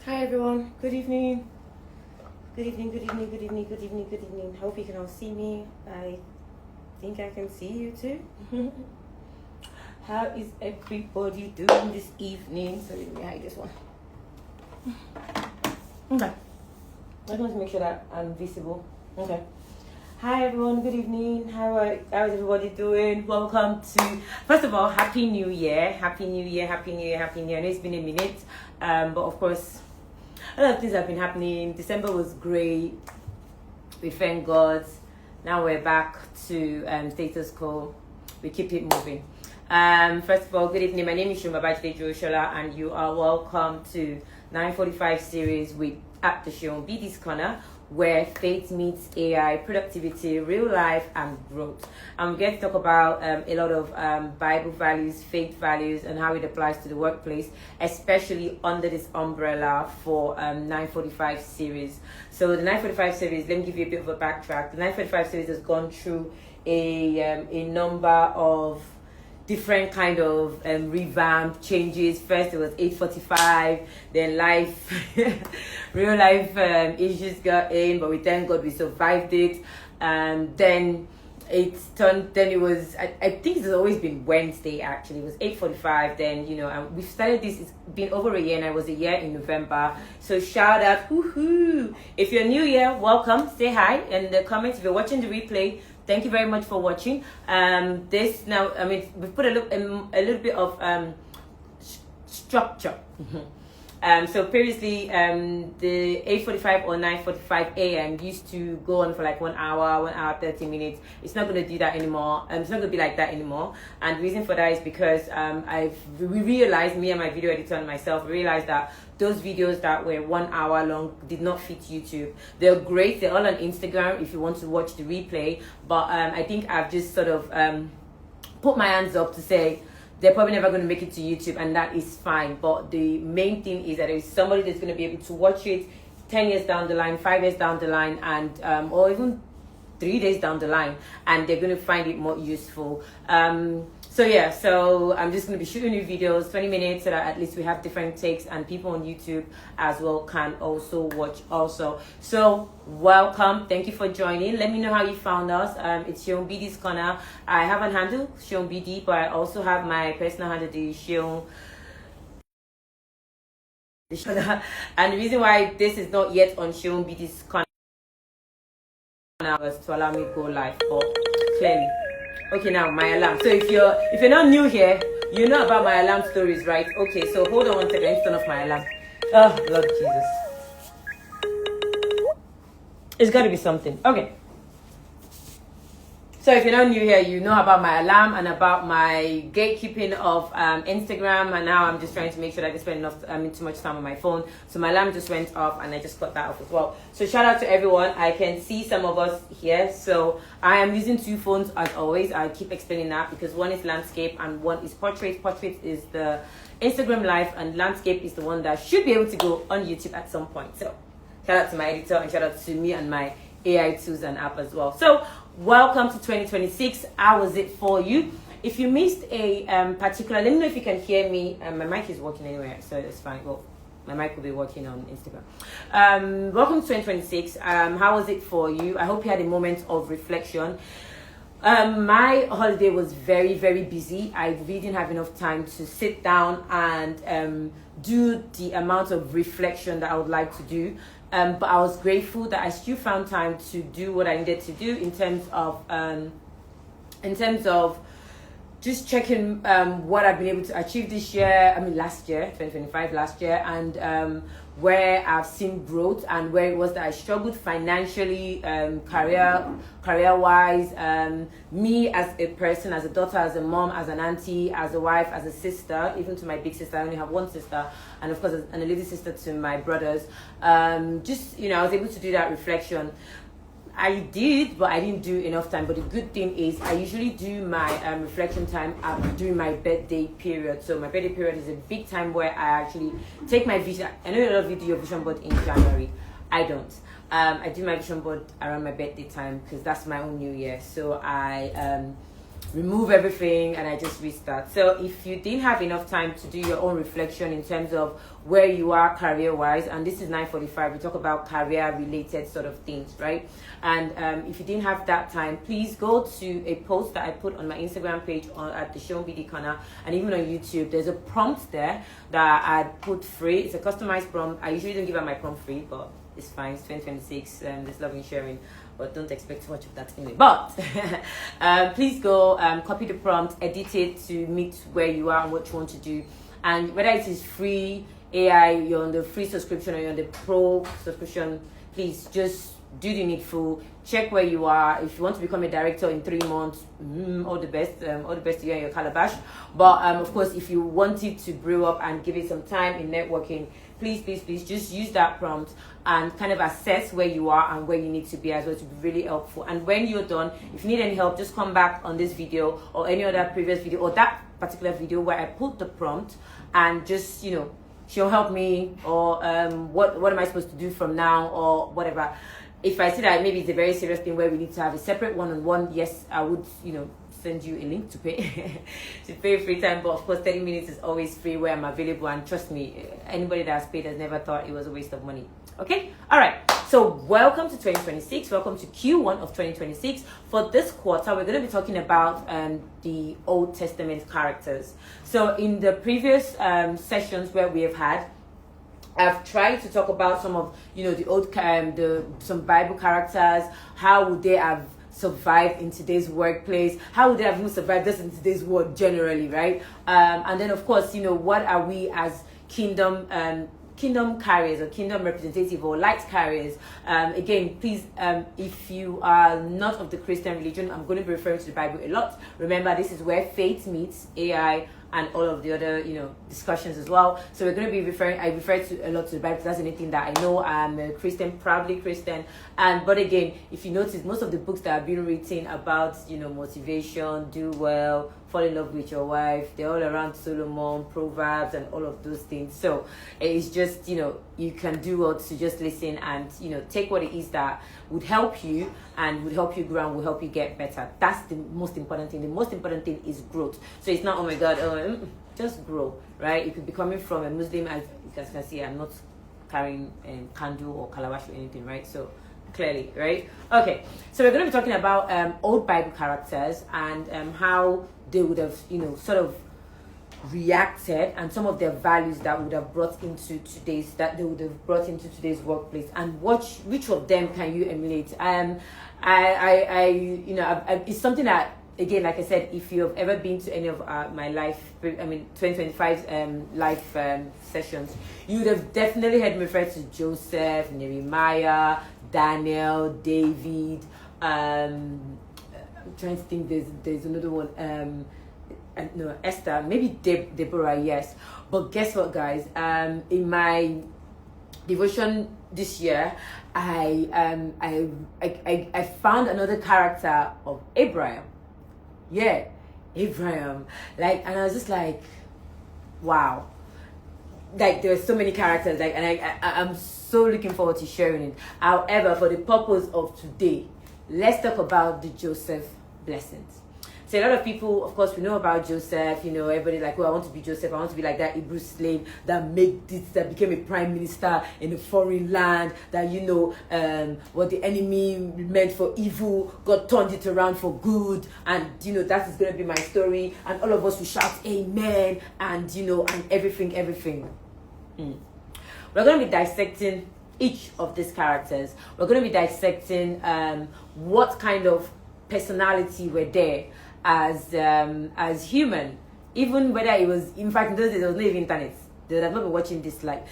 Hi everyone, good evening. Good evening, good evening, good evening, good evening, good evening. Hope you can all see me. I think I can see you too. How is everybody doing this evening? So let me hide this one. Okay. I just want to make sure that I'm visible. Okay. Hi everyone, good evening. How's everybody doing? Welcome to, first of all, Happy New Year. Happy New Year, Happy New Year, Happy New Year. I know it's been a minute, but of course, a lot of things have been happening. December was great. We thank God. Now we're back to status quo. We keep it moving. First of all, good evening. My name is SeunBDsCorner, and you are welcome to 9:45 series with at the SeunBDsCorner, where faith meets AI, productivity, real life, and growth. I'm going to talk about a lot of Bible values, faith values, and how it applies to the workplace, especially under this umbrella for 9:45 series. So the 9:45 series, let me give you a bit of a backtrack. The 9:45 series has gone through a number of different kind of revamp changes. First it was 8:45, then life real life issues got in, but we thank God we survived it. Then it was I think it's always been Wednesday. Actually it was 8:45. Then we started this. It's been over a year, and I was a year in November. So shout out, woohoo! If you're new here, welcome. Say hi in the comments. If you're watching the replay, thank you very much for watching. This now, we've put a little bit of structure. So previously, the 8:45 or 9:45 a.m. used to go on for like 1 hour, 30 minutes. It's not going to do that anymore. It's not going to be like that anymore. And the reason for that is because we realized, me and my video editor and myself realized that those videos that were 1 hour long did not fit YouTube. They're great. They're all on Instagram if you want to watch the replay. But I think I've just sort of put my hands up to say, they're probably never going to make it to YouTube, and that is fine. But the main thing is that there is somebody that's going to be able to watch it 10 years down the line, 5 years down the line, and or even 3 days down the line, and they're going to find it more useful. So I'm just going to be shooting new videos, 20 minutes, so that at least we have different takes, and people on YouTube as well can also watch also. So welcome, thank you for joining. Let me know how you found us. It's SeunBDsCorner. I have a handle, SeunBD, but I also have my personal handle, the Seun. And the reason why this is not yet on SeunBDsCorner was to allow me to go live, but clearly. Okay, now my alarm. So if you're not new here, you know about my alarm stories, right? Okay, so hold on one second. Let's turn off my alarm. Oh, Lord Jesus. It's got to be something. Okay. So if you're not new here, you know about my alarm and about my gatekeeping of Instagram, and now I'm just trying to make sure that I spend too much time on my phone. So my alarm just went off, and I just cut that off as well. So shout out to everyone. I can see some of us here. So I am using 2 phones as always. I keep explaining that because one is landscape and one is portrait. Portrait is the Instagram live, and landscape is the one that should be able to go on YouTube at some point. So shout out to my editor, and shout out to me and my AI tools and app as well. So welcome to 2026. How was it for you? If you missed a particular, let me know if you can hear me. My mic is working anyway, so it's fine. Well, my mic will be working on Instagram. Welcome to 2026. How was it for you? I hope you had a moment of reflection. My holiday was very, very busy. I really didn't have enough time to sit down and do the amount of reflection that I would like to do. But I was grateful that I still found time to do what I needed to do in terms of just checking what I've been able to achieve this year. Last year, 2025, last year, and where I've seen growth and where it was that I struggled financially, career-wise, me as a person, as a daughter, as a mom, as an auntie, as a wife, as a sister, even to my big sister. I only have one sister, and of course, and a little sister to my brothers. I was able to do that reflection. I did, but I didn't do enough time. But the good thing is I usually do my reflection time during my birthday period. So my birthday period is a big time where I actually take my vision. I know a lot of you do your vision board in January. I don't. I do my vision board around my birthday time because that's my own new year. So I remove everything, and I just restart. So if you didn't have enough time to do your own reflection in terms of where you are career wise, and this is 9:45, we talk about career related sort of things, right? And if you didn't have that time, please go to a post that I put on my Instagram page at the SeunBDsCorner, and even on YouTube. There's a prompt there that I put free. It's a customized prompt. I usually don't give out my prompt free, but it's fine. It's 2026, and there's love in sharing, but don't expect too much of that anyway. But please go copy the prompt, edit it to meet where you are and what you want to do. And whether it is free AI, you're on the free subscription or you're on the pro subscription, please just do the needful. Check where you are. If you want to become a director in 3 months, all the best to you and your calabash. But of course, if you want it to brew up and give it some time in networking, please just use that prompt and kind of assess where you are and where you need to be as well, to be really helpful. And when you're done, if you need any help, just come back on this video or any other previous video or that particular video where I put the prompt, and just, you know, she'll help me, or what am I supposed to do from now, or whatever. If I see that maybe it's a very serious thing where we need to have a separate one-on-one, yes, I would, you know, send you a link to pay to pay free time. But of course, 30 minutes is always free where I'm available, and trust me, anybody that has paid has never thought it was a waste of money. Okay, all right, so welcome to 2026, welcome to Q1 of 2026. For this quarter, we're going to be talking about the Old Testament characters. So in the previous sessions where we have had, I've tried to talk about some of, you know, the old some Bible characters. How would they have survived in today's workplace? How would they have even survived just in today's world generally, right? And then of course, you know, what are we as kingdom carriers or kingdom representative or light carriers? Again, please, if you are not of the Christian religion, I'm going to be referring to the Bible a lot. Remember, this is where faith meets AI and all of the other, you know, discussions as well. So we're going to be I refer to a lot to the Bible. That's anything that I know. I'm a Christian, proudly Christian. But again, if you notice, most of the books that have been written about, you know, motivation, do well, fall in love with your wife, they're all around Solomon, Proverbs, and all of those things. So it's just, you know, you can do well to just listen and, you know, take what it is that would help you and would help you grow and will help you get better. That's the most important thing. The most important thing is growth. So it's not, oh my God, just grow, right? You could be coming from a Muslim, as you guys can see, I'm not carrying candle or calabash or anything, right? So clearly, right? Okay, so we're going to be talking about old Bible characters and how they would have, you know, sort of reacted, and some of their values that would have brought into today's workplace, and which of them can you emulate? It's something that, again, like I said, if you have ever been to any of my life, 2025 live sessions, you would have definitely heard me refer to Joseph, Nehemiah, Daniel, David. I'm trying to think. There's another one. No, Esther, maybe Deborah, yes. But guess what, guys? In my devotion this year, I found another character of Abraham. Yeah, Abraham. Like, and I was just like, wow. Like, there are so many characters. Like, and I'm so looking forward to sharing it. However, for the purpose of today, let's talk about the Joseph blessings. So a lot of people, of course, we know about Joseph. You know, everybody like, oh, I want to be Joseph. I want to be like that Hebrew slave that became a prime minister in a foreign land. That, you know, what the enemy meant for evil, God turned it around for good. And, you know, that is going to be my story. And all of us will shout, amen. And, you know, and everything. We're going to be dissecting each of these characters. We're going to be dissecting what kind of personality were there as human, even whether it was, in fact, in those days there was no even internet. They would have not been watching this live.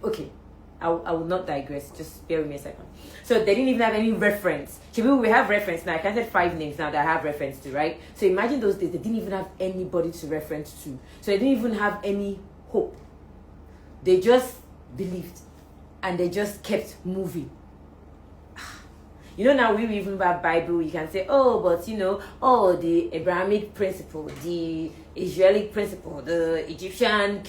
Okay, I will not digress, just bear with me a second. So they didn't even have any reference. We have reference now. I counted 5 names now that I have reference to, right? So imagine those days, they didn't even have anybody to reference to. So they didn't even have any hope. They just believed and they just kept moving. You know, now we even have Bible, you can say, oh, but you know, the Abrahamic principle, the Israelic principle, the Egyptian,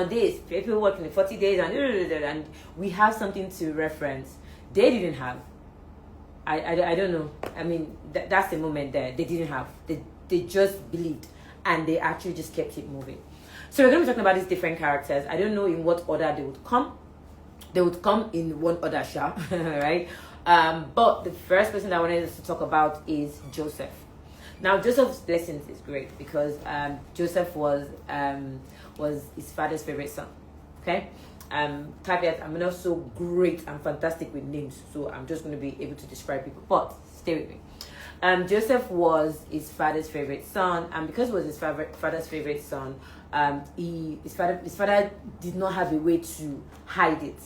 this, people working 40 days, and we have something to reference. They didn't have. I don't know. I mean, that's the moment there. They didn't have. They They just believed, and they actually just kept it moving. So we're going to be talking about these different characters. I don't know in what order they would come. They would come in one order, right? But the first person that I wanted us to talk about is Joseph. Now, Joseph's blessings is great because Joseph was his father's favorite son. Okay. Caveat: I'm not so great and fantastic with names, so I'm just going to be able to describe people. But stay with me. Joseph was his father's favorite son, and because he was his father's favorite son, his father did not have a way to hide it.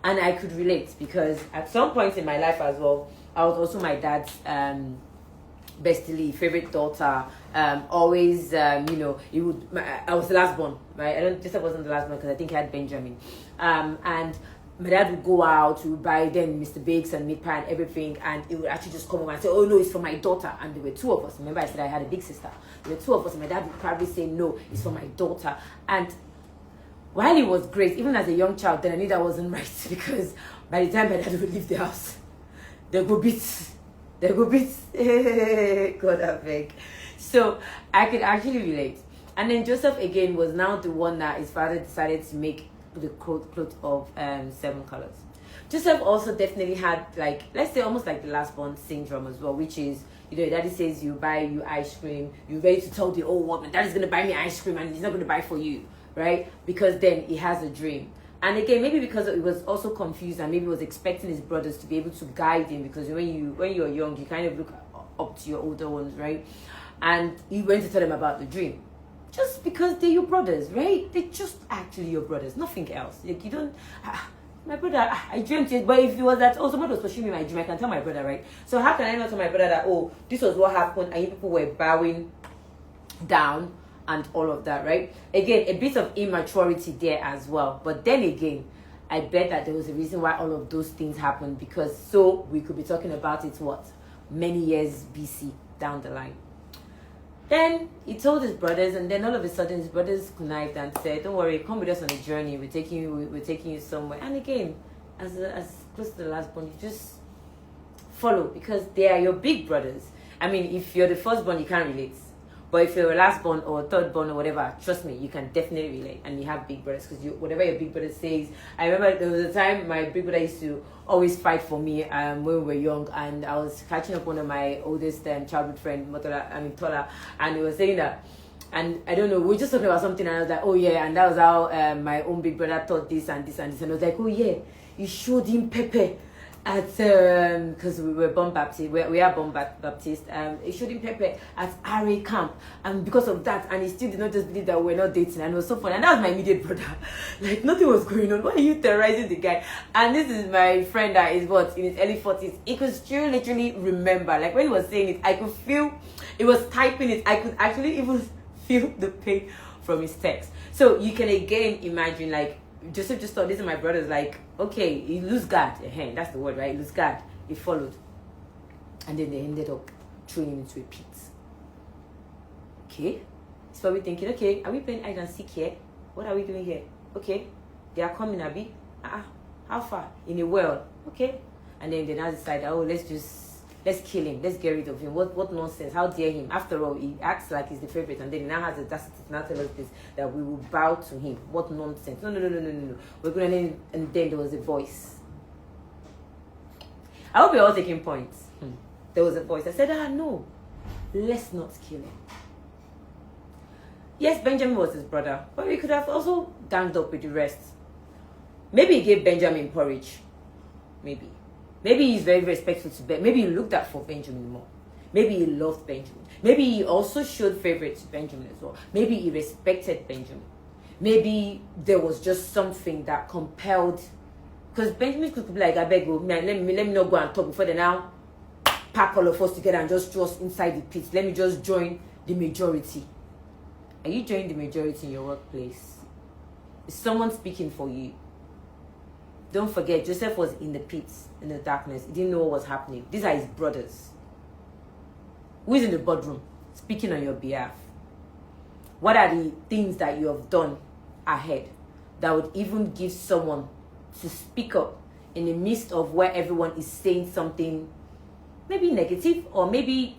And I could relate because at some point in my life as well, I was also my dad's bestily favorite daughter. Always, I was the last born, right? Joseph wasn't the last born because I think he had Benjamin. And my dad would go out to buy then Mr. Bakes and meat pie and everything, and it would actually just come over and say, "Oh no, it's for my daughter." And there were two of us. Remember, I said I had a big sister. There were two of us, and my dad would probably say, "No, it's for my daughter." And while it was great, even as a young child, then I knew that wasn't right because by the time my dad would leave the house, they go beat. God, I beg. So I could actually relate. And then Joseph again was now the one that his father decided to make the cloth of 7 colors. Joseph also definitely had, like, let's say almost like the last born syndrome as well, which is, daddy says you buy you ice cream, you're ready to tell the old woman daddy's gonna buy me ice cream and he's not gonna buy for you, right? Because then he has a dream. And again, maybe because he was also confused and maybe was expecting his brothers to be able to guide him, because when you're young, you kind of look up to your older ones, right? And he went to tell them about the dream. Just because they're your brothers, right? They're just actually your brothers, nothing else. Like, you don't, my brother, I dreamt it, but if it was that, somebody was pursuing me my dream, I can tell my brother, right? So how can I not tell my brother that, this was what happened, and you people were bowing down and all of that, right? Again, a bit of immaturity there as well. But then again, I bet that there was a reason why all of those things happened, because so we could be talking about it, many years BC down the line. Then he told his brothers, and then all of a sudden his brothers connived and said, "Don't worry, come with us on a journey. We're taking you somewhere." And again, as close to the last one, you just follow, because they are your big brothers. I mean, if you're the firstborn, you can't relate. But if you're a last born or third born or whatever, trust me, you can definitely relate. And you have big brothers, because whatever your big brother says. I remember there was a time my big brother used to always fight for me when we were young, and I was catching up one of my oldest childhood friend, Tola, and he was saying that, and I don't know, we were just talking about something, and I was like, "Oh yeah," and that was how my own big brother thought this and this and this, and I was like, "Oh yeah, you showed him pepper at because we were born Baptist, we are born Baptist. He showed him pepper at RA camp, and because of that, and he still did not just believe that we're not dating, and it was so fun." And that was my immediate brother. Like, nothing was going on. Why are you terrorizing the guy? And this is my friend that is in his early 40s. He could still literally remember, like when he was saying it, I could feel it was typing it. I could actually even feel the pain from his text. So you can again imagine, like, Joseph just thought, these are my brothers, like, okay, he lose guard. That's the word, right? Lose guard. He followed. And then they ended up throwing him into a pit. Okay. He's probably thinking, okay, are we playing hide and seek here? What are we doing here? Okay. They are coming, Abby. How far? In a well. Okay. And then they now decide, let's kill him. Let's get rid of him. What nonsense? How dare him? After all, he acts like he's the favorite, and then he now has the audacity to now tell us this, that we will bow to him. What nonsense? No. We're going to name. And then there was a voice. I hope you're all taking points. There was a voice. I said, no, let's not kill him. Yes, Benjamin was his brother, but we could have also ganged up with the rest. Maybe he gave Benjamin porridge. Maybe he's very respectful to Ben. Maybe he looked out for Benjamin more. Maybe he loved Benjamin. Maybe he also showed favor to Benjamin as well. Maybe he respected Benjamin. Maybe there was just something that compelled, because Benjamin could be like, "I beg you, man, let me not go and talk before they now pack all of us together and just throw us inside the pit. Let me just join the majority." Are you joining the majority in your workplace? Is someone speaking for you? Don't forget, Joseph was in the pit, in the darkness. He didn't know what was happening. These are his brothers. Who is in the boardroom speaking on your behalf? What are the things that you have done ahead that would even give someone to speak up in the midst of where everyone is saying something maybe negative or maybe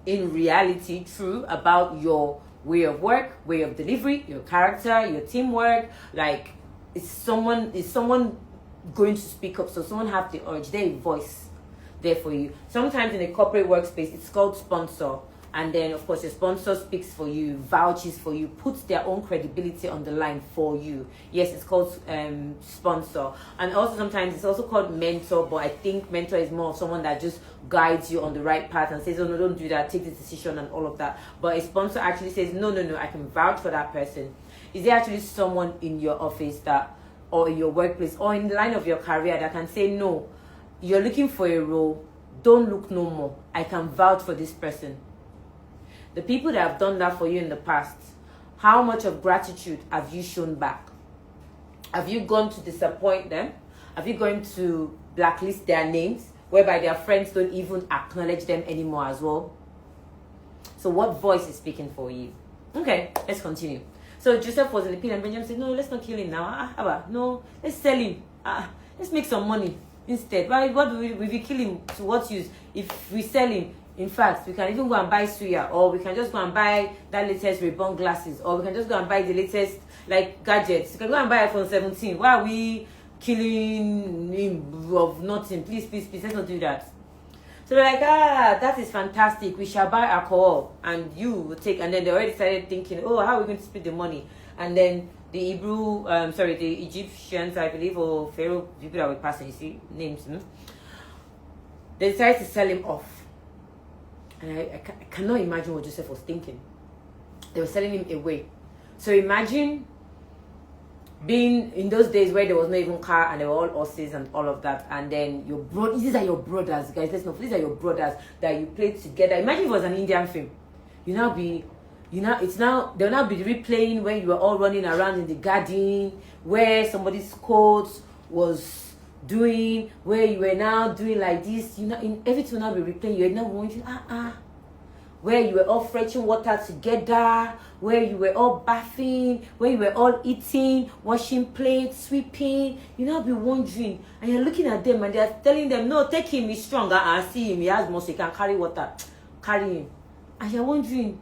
in reality true about your way of work, way of delivery, your character, your teamwork. Like, is someone going to speak up? So someone have the urge, their voice there for you. Sometimes in a corporate workspace, it's called sponsor. And then, of course, your sponsor speaks for you, vouches for you, puts their own credibility on the line for you. Yes, it's called sponsor. And also sometimes it's also called mentor, but I think mentor is more of someone that just guides you on the right path and says, oh, no, don't do that, take this decision and all of that. But a sponsor actually says, no, I can vouch for that person. Is there actually someone in your office that, or in your workplace, or in the line of your career that can say, no, you're looking for a role, don't look no more, I can vouch for this person? The people that have done that for you in the past, how much of gratitude have you shown back? Have you gone to disappoint them? Have you gone to blacklist their names, whereby their friends don't even acknowledge them anymore as well? So what voice is speaking for you? Okay, let's continue. So Joseph was in the pit and Benjamin said, no, let's not kill him now. No, let's sell him. Let's make some money instead. Why? What do we kill him? To what use? If we sell him, in fact, we can even go and buy suya, or we can just go and buy that latest Reborn glasses, or we can just go and buy the latest gadgets. You can go and buy iPhone 17. Why are we killing him of nothing? Please, let's not do that. So they're like, that is fantastic. We shall buy alcohol, and you will take. And then they already started thinking, oh, how are we going to split the money? And then the the Egyptians, I believe, or Pharaoh, people that were passing, you see names. They decided to sell him off. And I cannot imagine what Joseph was thinking. They were selling him away. So imagine being in those days where there was no even car and they were all horses and all of that. And then these are your brothers, guys. These are your brothers that you played together. Imagine if it was an Indian film. They'll now be replaying when you were all running around in the garden, where somebody's coat was doing, where you were now doing like this, in everything will now be replaying. You're now wondering, where you were all fetching water together, where you were all bathing, where you were all eating, washing plates, sweeping. You now be wondering, and you're looking at them and they're telling them, no, take him, he's strong. See him, he has muscle, he can carry water, carry him. And you're wondering,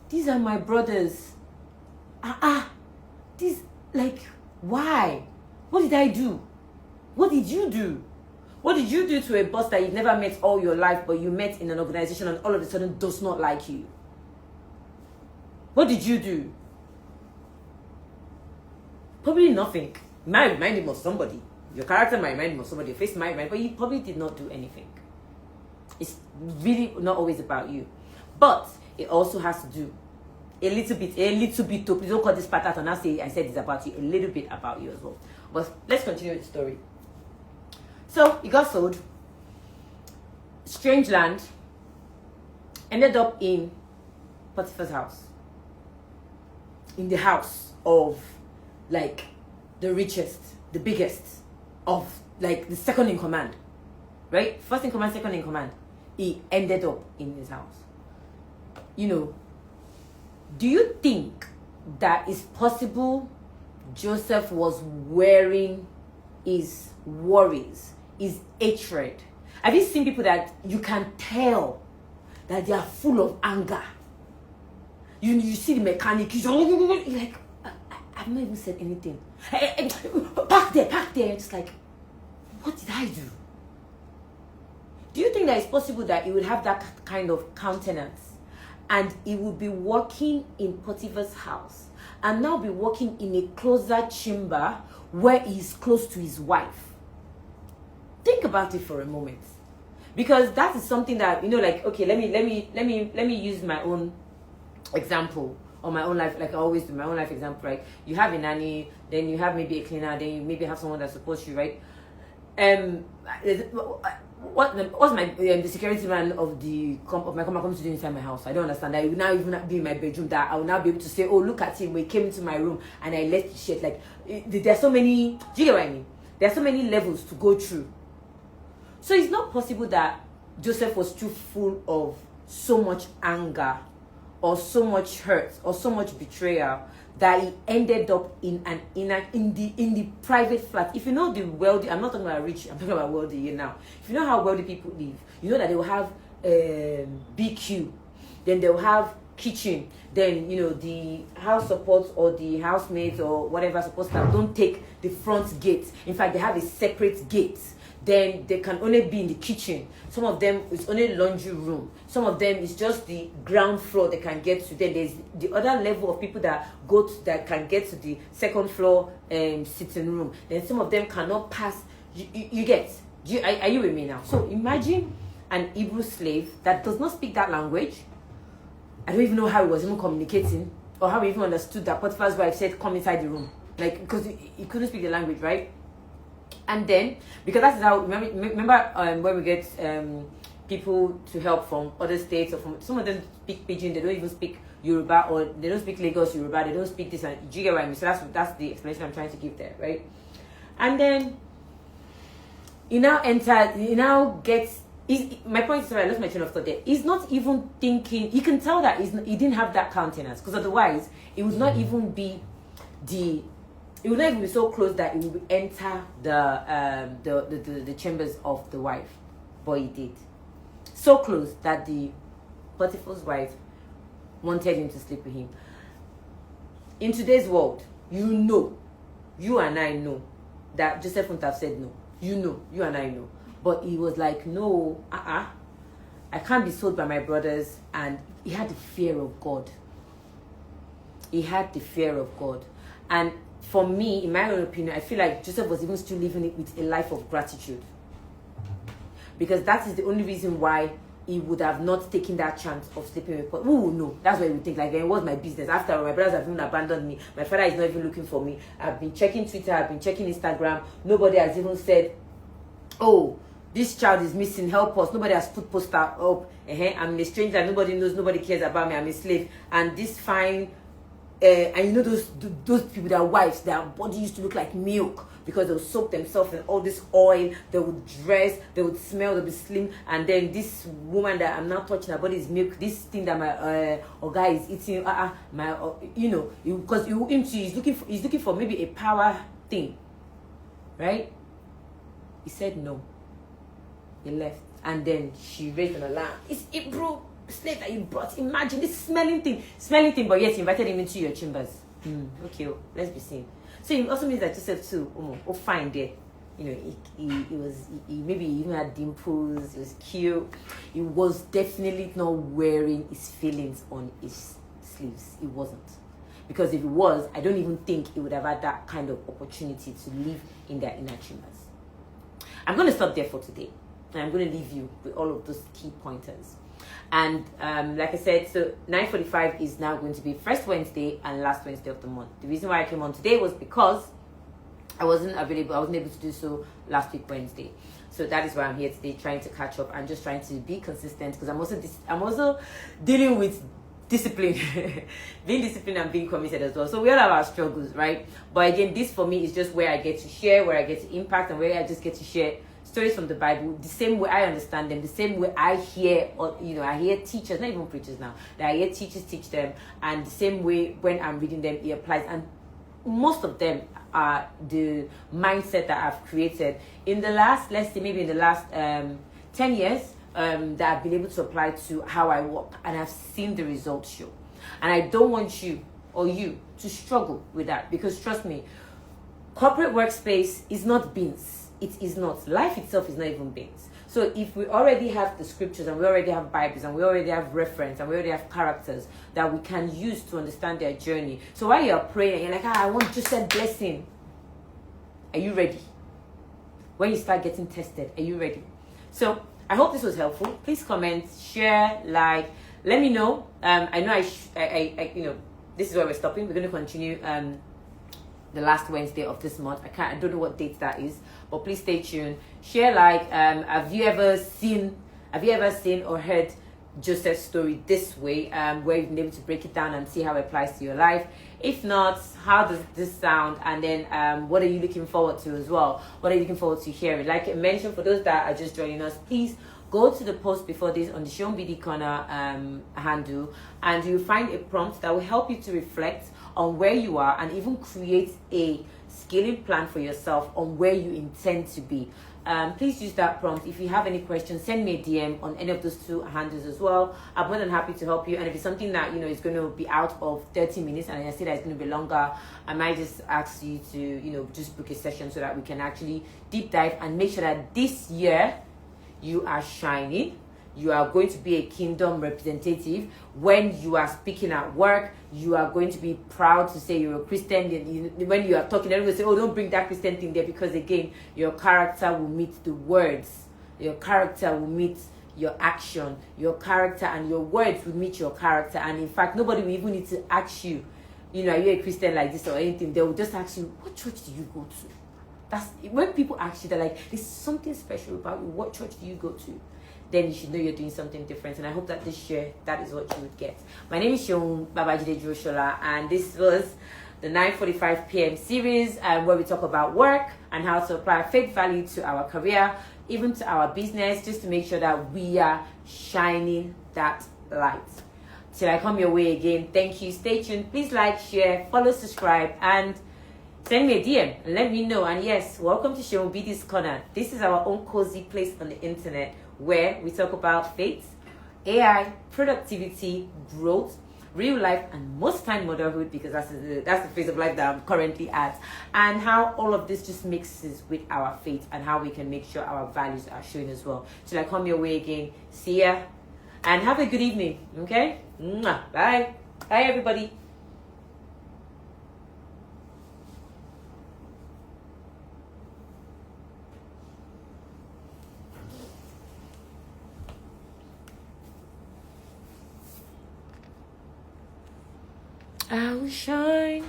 these are my brothers. Why? What did I do? What did you do? What did you do to a boss that you've never met all your life, but you met in an organization and all of a sudden does not like you? What did you do? Probably nothing. You might remind him of somebody. Your character might remind him of somebody. Your face might remind him, but you probably did not do anything. It's really not always about you. But it also has to do a little bit. Please don't call this part out and now say I said it's about you. A little bit about you as well. But let's continue the story. So he got sold. Strange land. Ended up in Potiphar's house. In the house of the richest, the biggest, of the second in command. Right? First in command, second in command. He ended up in his house. Do you think that it's possible Joseph was wearing his worries, his hatred? Have you seen people that you can tell that they are full of anger? You see the mechanic, you're like, I've not even said anything. Hey, park there. It's like, what did I do? Do you think that it's possible that he would have that kind of countenance and he would be working in Potiphar's house and now be working in a closer chamber where he is close to his wife? Think about it for a moment, because that is something that okay, let me use my own example or my own life, like I always do, my own life example, right? You have a nanny, then you have maybe a cleaner, then you maybe have someone that supports you, right? What's the security man of my company comes to do inside my house? I don't understand. I will now even be in my bedroom that I will now be able to say, oh, look at him, we came into my room and I left the shit. There's so many, do you get what I mean? There are so many levels to go through. So it's not possible that Joseph was too full of so much anger or so much hurt or so much betrayal that he ended up in the private flat. If you know the wealthy, I'm not talking about rich, I'm talking about wealthy here now. If you know how wealthy people live, you know that they will have BQ, then they'll have kitchen, then the house supports or the housemaids or whatever supports that don't take the front gate. In fact, they have a separate gate. Then they can only be in the kitchen. Some of them is only laundry room. Some of them is just the ground floor they can get to. Then there's the other level of people that can get to the second floor sitting room. Then some of them cannot pass. You get? Are you with me now? So imagine an Hebrew slave that does not speak that language. I don't even know how he was even communicating or how he even understood that Potiphar's wife said, "Come inside the room," like, because he couldn't speak the language, right? And then, because that's how, remember when we get people to help from other states, or from some of them speak Pidgin, they don't even speak Yoruba, or they don't speak Lagos Yoruba, they don't speak this, and do you get what I mean? So that's the explanation I'm trying to give there, right? And then my point is, sorry, I lost my train of thought there. He's not even thinking. You can tell that he didn't have that countenance, because otherwise it would not even be it would not even be so close that it would enter the chambers of the wife, but he did. So close that the Potiphar's wife wanted him to sleep with him. In today's world, you and I know that Joseph wouldn't have said no. You and I know. But he was like, no, I can't be sold by my brothers. And he had the fear of God. And for me, in my own opinion, I feel like Joseph was even still living it with a life of gratitude. Because that is the only reason why he would have not taken that chance of sleeping with Potiphar. Oh, no. That's what he would think. Like, then what's my business? After all, my brothers have even abandoned me. My father is not even looking for me. I've been checking Twitter. I've been checking Instagram. Nobody has even said, oh, this child is missing, help us. Nobody has put poster up. I'm a stranger, nobody knows, nobody cares about me, I'm a slave. And this fine, and those people, their wives, their body used to look like milk, because they would soak themselves in all this oil, they would dress, they would smell, they would be slim. And then this woman that I'm now touching, her body is milk, this thing that my guy is eating, because he's looking for maybe a power thing, right? He said no. He left. And then she raised an alarm. It's Hebrew slave that you brought. Imagine this smelling thing, but yes, you invited him into your chambers. Okay, let's be seen. So it also means that Joseph too, fine there. He maybe he even had dimples, he was cute. He was definitely not wearing his feelings on his sleeves. He wasn't. Because if he was, I don't even think he would have had that kind of opportunity to live in their inner chambers. I'm going to stop there for today. And I'm going to leave you with all of those key pointers. And like I said, so 9:45 is now going to be first Wednesday and last Wednesday of the month. The reason why I came on today was because I wasn't available. I wasn't able to do so last week Wednesday. So that is why I'm here today, trying to catch up and just trying to be consistent, because I'm also dealing with discipline, being disciplined and being committed as well. So we all have our struggles, right? But again, this for me is just where I get to share, where I get to impact, and where I just get to share stories from the Bible, the same way I understand them, the same way I hear, or I hear teachers, not even preachers now, that I hear teachers teach them, and the same way when I'm reading them, it applies. And most of them are the mindset that I've created in the last, let's say maybe in the last 10 years, that I've been able to apply to how I work, and I've seen the results show. And I don't want you or you to struggle with that, because trust me, corporate workspace is not beans. It is not. Life itself is not even beans. So if we already have the scriptures, and we already have Bibles, and we already have reference, and we already have characters that we can use to understand their journey. So while you're praying, you're like, I want just that blessing. Are you ready? When you start getting tested, are you ready? So I hope this was helpful. Please comment, share, like, let me know. I know this is where we're stopping. We're going to continue the last Wednesday of this month. I don't know what date that is, but please stay tuned. Share, like, have you ever seen or heard Joseph's story this way, where you've been able to break it down and see how it applies to your life? If not, how does this sound? And then what are you looking forward to as well? What are you looking forward to hearing? Like I mentioned, for those that are just joining us, please go to the post before this on the SeunBDsCorner handle, and you'll find a prompt that will help you to reflect on where you are and even create a scaling plan for yourself on where you intend to be. Please use that prompt. If you have any questions, send me a DM on any of those two handles as well. I'm more than happy to help you. And if it's something that is going to be out of 30 minutes and I see that it's going to be longer, I might just ask you to just book a session so that we can actually deep dive and make sure that this year you are shining. You are going to be a kingdom representative. When you are speaking at work, you are going to be proud to say you're a Christian. When you are talking, everybody say, oh, don't bring that Christian thing there, because again, your character will meet the words. Your character will meet your action. Your character and your words will meet your character. And in fact, nobody will even need to ask you, are you a Christian like this or anything? They will just ask you, what church do you go to? That's when people ask you, they're like, there's something special about you. What church do you go to? Then you should know you're doing something different. And I hope that this year, that is what you would get. My name is SeunBDsCorner, and this was the 9:45 p.m. series where we talk about work and how to apply faith value to our career, even to our business, just to make sure that we are shining that light. Till I come your way again, thank you. Stay tuned. Please like, share, follow, subscribe, and send me a DM and let me know. And yes, welcome to SeunBDsCorner. This is our own cozy place on the internet where we talk about faith, AI, productivity, growth, real life, and most time motherhood, because that's the phase of life that I'm currently at, and how all of this just mixes with our faith and how we can make sure our values are shown as well. Till I come your way again, see ya, and have a good evening. Okay, bye everybody. I will shine.